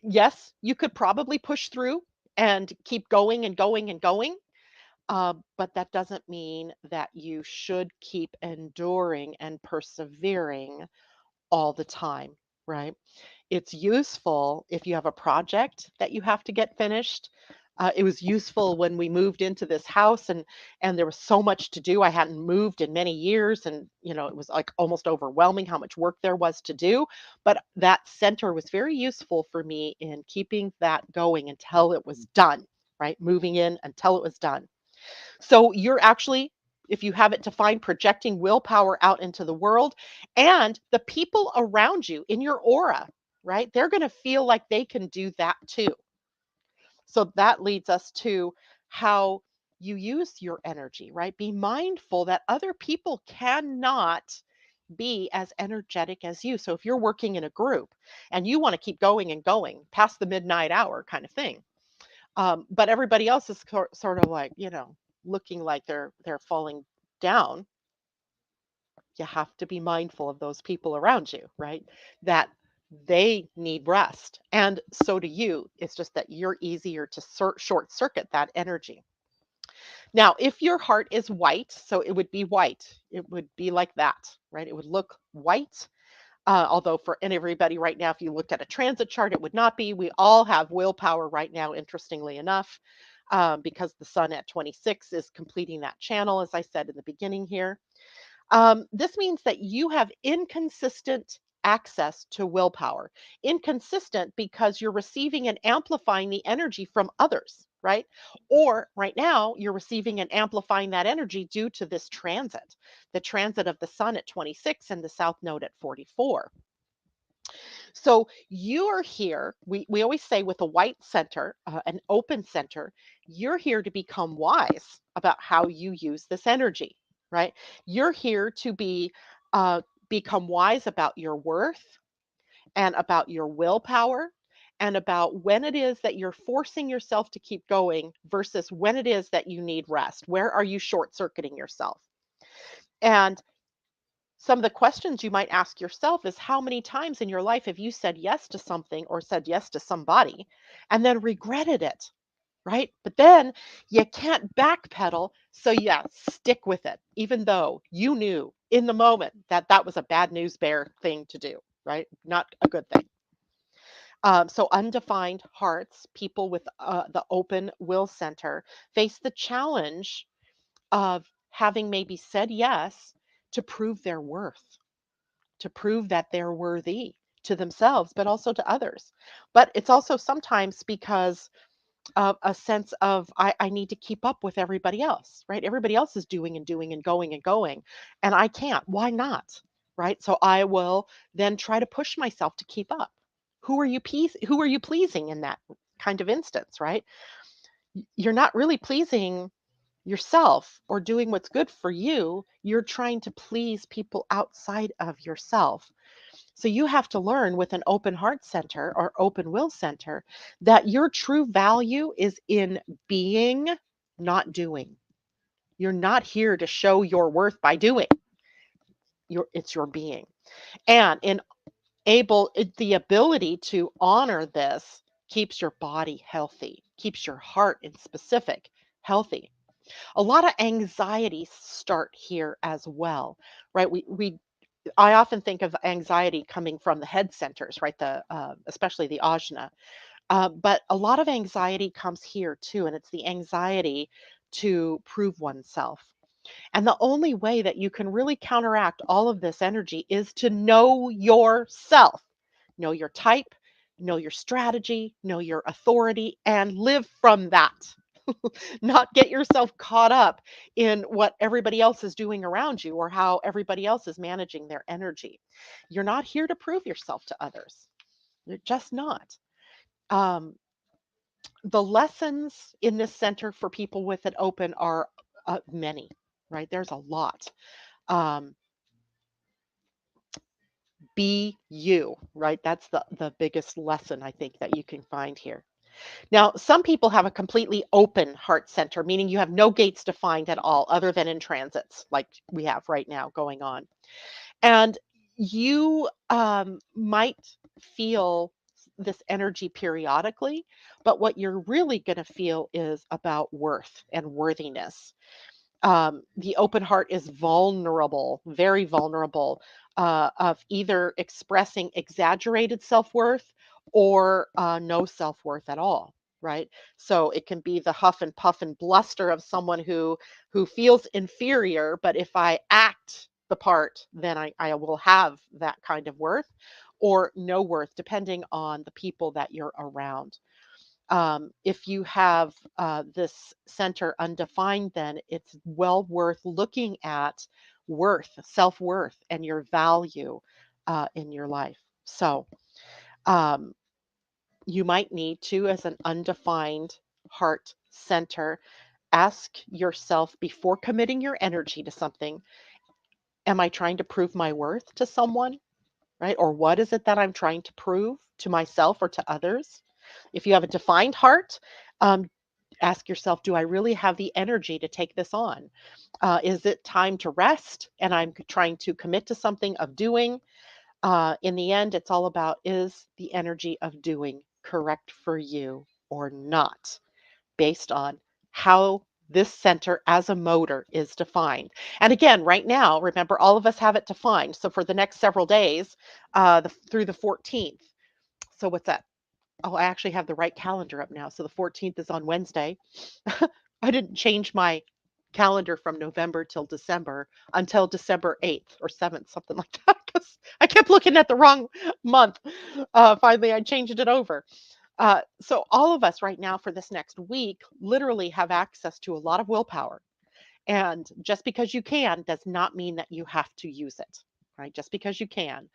Yes, you could probably push through and keep going and going and going, but that doesn't mean that you should keep enduring and persevering all the time, right? It's useful if you have a project that you have to get finished. It was useful when we moved into this house, and there was so much to do. I hadn't moved in many years, and it was like almost overwhelming how much work there was to do. But that center was very useful for me in keeping that going until it was done, right? Moving in until it was done. So you're actually, if you have it defined, projecting willpower out into the world, and the people around you in your aura, right? They're going to feel like they can do that too. So that leads us to how you use your energy, right? Be mindful that other people cannot be as energetic as you. So if you're working in a group and you want to keep going and going past the midnight hour kind of thing, but everybody else is sort of like, looking like they're falling down. You have to be mindful of those people around you, right? That They need rest. And so do you. It's just that you're easier to short circuit that energy. Now, if your heart is white, so it would be white, it would be like that, right? It would look white. Although for and everybody right now, if you looked at a transit chart, it would not be. We all have willpower right now, interestingly enough, because the sun at 26 is completing that channel, as I said in the beginning here. This means that you have inconsistent access to willpower. Inconsistent because you're receiving and amplifying the energy from others, right? Or right now, you're receiving and amplifying that energy due to this transit, the transit of the sun at 26 and the south node at 44. So you are here, we always say with a white center, an open center, you're here to become wise about how you use this energy, right? You're here to uh, become wise about your worth and about your willpower and about when it is that you're forcing yourself to keep going versus when it is that you need rest. Where are you short circuiting yourself? And some of the questions you might ask yourself is how many times in your life have you said yes to something or said yes to somebody and then regretted it, right? But then you can't backpedal. So, yeah, stick with it, even though you knew in the moment that that was a bad news bear thing to do, right? Not a good thing. So, undefined hearts, people with the open will center, face the challenge of having maybe said yes to prove their worth, to prove that they're worthy to themselves, but also to others. But it's also sometimes because of a sense of I need to keep up with everybody else, right? Everybody else is doing and doing and going and going, and I can't. Why not? Right? So I will then try to push myself to keep up. Who are you pleasing in that kind of instance, right? You're not really pleasing yourself or doing what's good for you. You're trying to please people outside of yourself. So you have to learn with an open heart center or open will center that your true value is in being, not doing. You're not here to show your worth by doing. It's your being. And the ability to honor this keeps your body healthy, keeps your heart in specific healthy. A lot of anxieties start here as well, right? I often think of anxiety coming from the head centers, right? Especially the ajna. But a lot of anxiety comes here too, and it's the anxiety to prove oneself. And the only way that you can really counteract all of this energy is to know yourself, know your type, know your strategy, know your authority, and live from that. Not get yourself caught up in what everybody else is doing around you or how everybody else is managing their energy. You're not here to prove yourself to others. You're just not. Um, the lessons in this center for people with it open are many, right? There's a lot. Um, be you, right? That's the biggest lesson I think that you can find here. Now, some people have a completely open heart center, meaning you have no gates defined at all, other than in transits, like we have right now going on. And you might feel this energy periodically, but what you're really going to feel is about worth and worthiness. The open heart is vulnerable, very vulnerable, of either expressing exaggerated self worth or no self worth at all. Right, so it can be the huff and puff and bluster of someone who feels inferior, but if I act the part, then I will have that kind of worth or no worth, depending on the people that you're around. If you have this center undefined, then it's well worth looking at worth, self worth, and your value in your life. So um, you might need to, as an undefined heart center, ask yourself before committing your energy to something, am I trying to prove my worth to someone? Right? Or what is it that I'm trying to prove to myself or to others? If you have a defined heart, um, ask yourself, do I really have the energy to take this on? Is it time to rest and I'm trying to commit to something of doing? In the end, it's all about, is the energy of doing correct for you or not, based on how this center as a motor is defined. And again, right now, remember, all of us have it defined. So for the next several days, through the 14th. So what's that? Oh, I actually have the right calendar up now. So the 14th is on Wednesday. I didn't change my calendar from November till December until December 8th or 7th, something like that, because I kept looking at the wrong month. Finally, I changed it over. So all of us right now for this next week literally have access to a lot of willpower. And just because you can does not mean that you have to use it, right? Just because you can.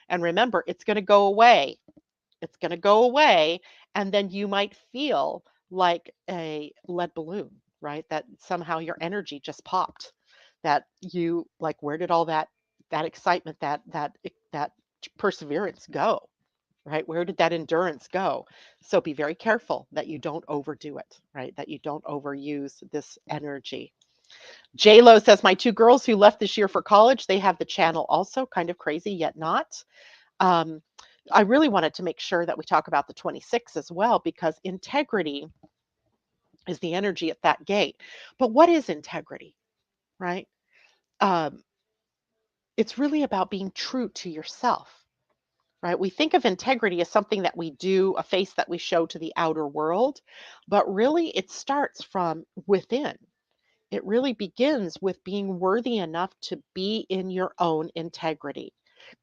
And remember, it's going to go away. It's going to go away. And then you might feel like a lead balloon, right? That somehow your energy just popped. That you like, where did all that excitement, that perseverance go? Right? Where did that endurance go? So be very careful that you don't overdo it, right? That you don't overuse this energy. J Lo says, my two girls who left this year for college, they have the channel also, kind of crazy, yet not. Um, I really wanted to make sure that we talk about the 26 as well, because integrity is the energy at that gate. But what is integrity, right? Um, it's really about being true to yourself, right? We think of integrity as something that we do, a face that we show to the outer world, but really it starts from within. It really begins with being worthy enough to be in your own integrity,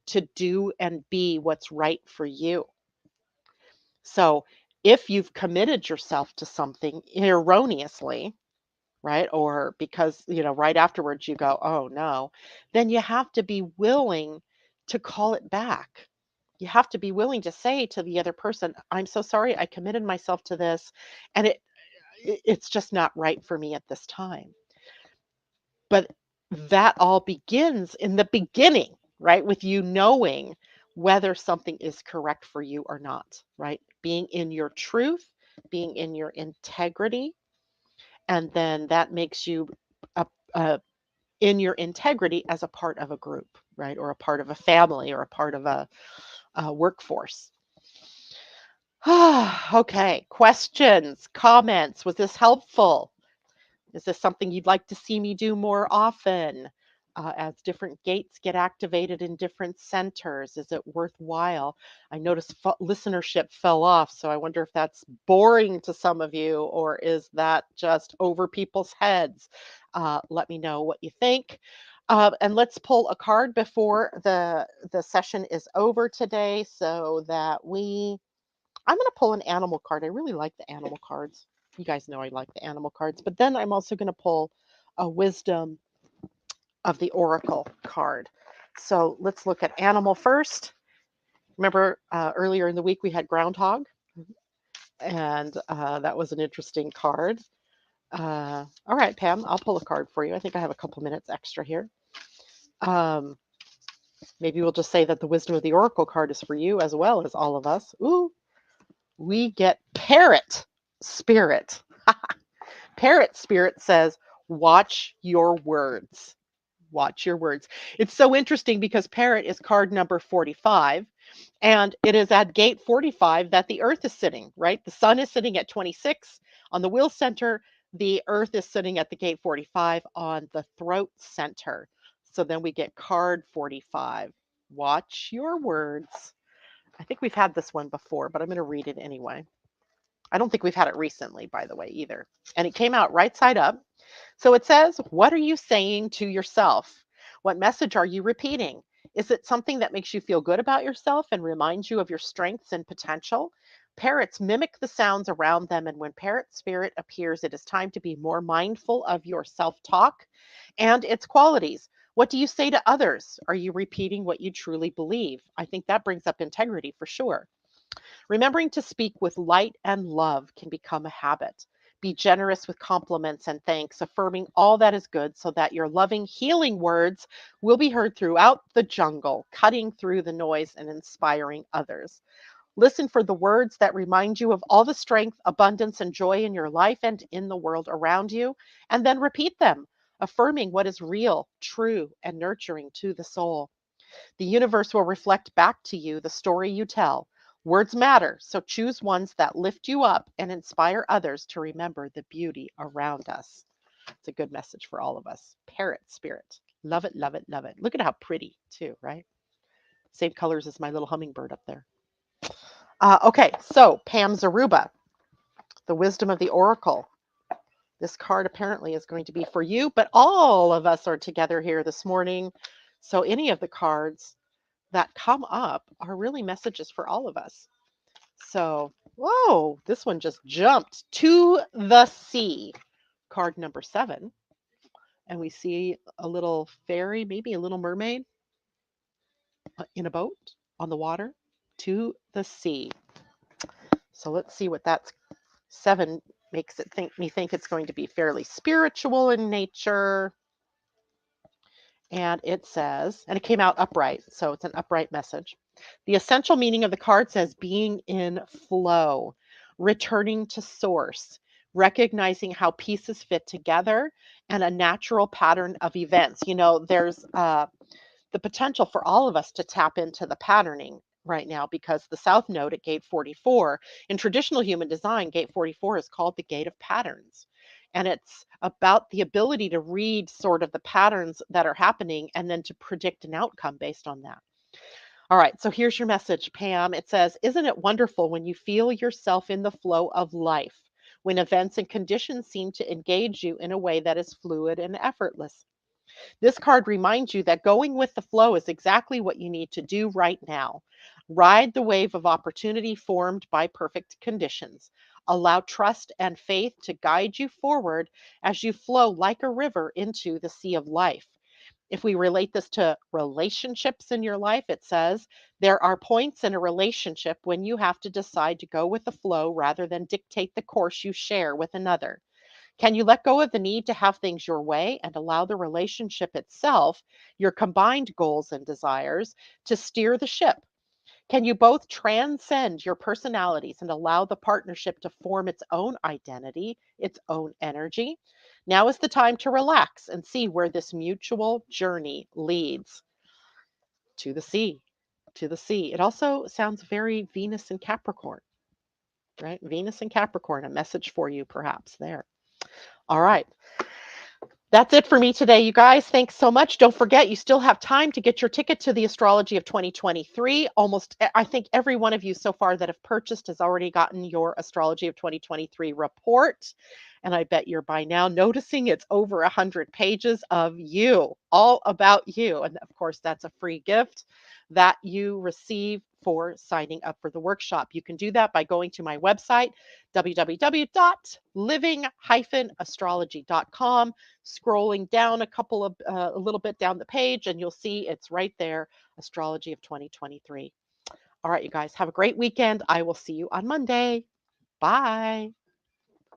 to do and be what's right for you. So if you've committed yourself to something erroneously, right? Or because, right afterwards you go, oh no, then you have to be willing to call it back. You have to be willing to say to the other person, I'm so sorry, I committed myself to this, and it's just not right for me at this time. But that all begins in the beginning, right? With you knowing whether something is correct for you or not, right? Being in your truth, being in your integrity, and then that makes you a, in your integrity as a part of a group, right? Or a part of a family or a part of a workforce. Okay, questions, comments. Was this helpful? Is this something you'd like to see me do more often? As different gates get activated in different centers, is it worthwhile? I noticed listenership fell off, so I wonder if that's boring to some of you, or is that just over people's heads? Let me know what you think. And let's pull a card before the session is over today, so that I'm going to pull an animal card. I really like the animal cards. You guys know I like the animal cards. But then I'm also going to pull a wisdom of the oracle card. So let's look at animal first. Remember earlier in the week we had groundhog, and that was an interesting card. All right, Pam, I'll pull a card for you. I think I have a couple minutes extra here. Maybe we'll just say that the wisdom of the oracle card is for you as well as all of us. Ooh, we get parrot spirit. Parrot spirit says, watch your words. Watch your words. It's so interesting because parrot is card number 45, and it is at gate 45 that the earth is sitting, right? The sun is sitting at 26 on the wheel center. The earth is sitting at the gate 45 on the throat center. So then we get card 45. Watch your words. I think we've had this one before, but I'm going to read it anyway. I don't think we've had it recently, by the way, either. And it came out right side up. So it says, what are you saying to yourself? What message are you repeating? Is it something that makes you feel good about yourself and reminds you of your strengths and potential? Parrots mimic the sounds around them, and when parrot spirit appears, it is time to be more mindful of your self-talk and its qualities. What do you say to others? Are you repeating what you truly believe? I think that brings up integrity for sure. Remembering to speak with light and love can become a habit. Be generous with compliments and thanks, affirming all that is good so that your loving, healing words will be heard throughout the jungle, cutting through the noise and inspiring others. Listen for the words that remind you of all the strength, abundance, and joy in your life and in the world around you, and then repeat them, affirming what is real, true, and nurturing to the soul. The universe will reflect back to you the story you tell. Words matter, so choose ones that lift you up and inspire others to remember the beauty around us. It's a good message for all of us. Parrot spirit. Love it, love it, love it. Look at how pretty, too, right? Same colors as my little hummingbird up there. Okay, so Pam Zaruba, the wisdom of the oracle. This card apparently is going to be for you, but all of us are together here this morning. So any of the cards that come up are really messages for all of us. So, whoa, this one just jumped to the sea. Card number 7. And we see a little fairy, maybe a little mermaid in a boat on the water to the sea. So let's see what that's 7 makes it think it's going to be fairly spiritual in nature. And it says, and it came out upright, so it's an upright message. The essential meaning of the card says being in flow, returning to source, recognizing how pieces fit together, and a natural pattern of events. You know, there's the potential for all of us to tap into the patterning right now because the South Node at gate 44 in traditional human design, gate 44 is called the gate of patterns. And it's about the ability to read sort of the patterns that are happening and then to predict an outcome based on that. All right, so here's your message, Pam. It says, isn't it wonderful when you feel yourself in the flow of life, when events and conditions seem to engage you in a way that is fluid and effortless? This card reminds you that going with the flow is exactly what you need to do right now. Ride the wave of opportunity formed by perfect conditions. Allow trust and faith to guide you forward as you flow like a river into the sea of life. If we relate this to relationships in your life, it says there are points in a relationship when you have to decide to go with the flow rather than dictate the course you share with another. Can you let go of the need to have things your way and allow the relationship itself, your combined goals and desires, to steer the ship? Can you both transcend your personalities and allow the partnership to form its own identity, its own energy? Now is the time to relax and see where this mutual journey leads. To the sea, to the sea. It also sounds very Venus and Capricorn, right? Venus and Capricorn, a message for you perhaps there. All right. That's it for me today, you guys. Thanks so much. Don't forget, you still have time to get your ticket to the Astrology of 2023. I think every one of you so far that have purchased has already gotten your Astrology of 2023 report. And I bet you're by now noticing it's over 100 pages of you, all about you. And of course, that's a free gift that you receive for signing up for the workshop. You can do that by going to my website, www.living-astrology.com, scrolling down a little bit down the page, and you'll see it's right there, Astrology of 2023. All right, you guys, have a great weekend. I will see you on Monday. Bye.